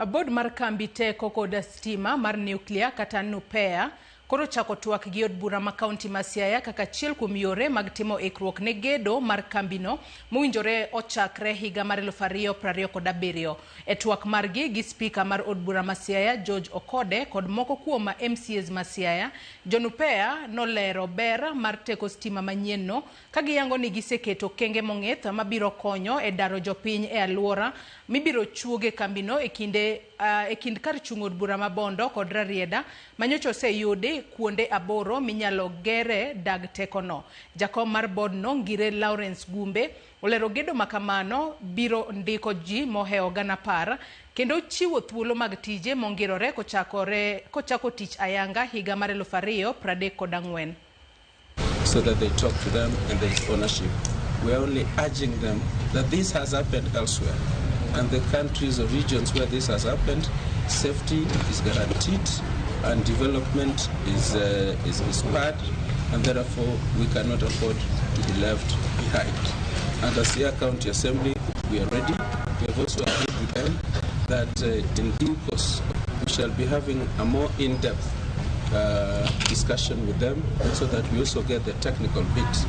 Bod mar kambi teko kod stima mar nuclear kata NUPEA koro chako twak gi od bura ma kaunti ma Siaya kaka achiel kuom yore mag timo ikruok negedo mar kambino mowinjore ochakre higa mar 2027. E twak margi gi spika mar od bura ma Siaya George Okode kod moko kuom MCAs ma Siaya, jo NUPEA nolero ber mar teko stima manyienno ka giyango ni giseketo kenge mong'ith mabiro konyo e daro jopiny e alwora mibiro chuoge kambino e kind kar chung' od bura ma Bondo kod Rarieda manyocha oseyudi kuonde aboro minyalo gere dag tekono. Jakom mar bodno Ngire Lawrence Gumbe olero gedo makamano biro ndiko ji moheo gana par kendo chiwo thuolo mag tije mongirore kochako tich ayanga higa mar 2034. So that they talk to them and there is ownership. We are only urging them that this has happened elsewhere. And the countries or regions where this has happened, safety is guaranteed and development is spurred, and therefore we cannot afford to be left behind. And as Siaya County Assembly, we are ready. We have also agreed with them that in due course we shall be having a more in-depth discussion with them so that we also get the technical bit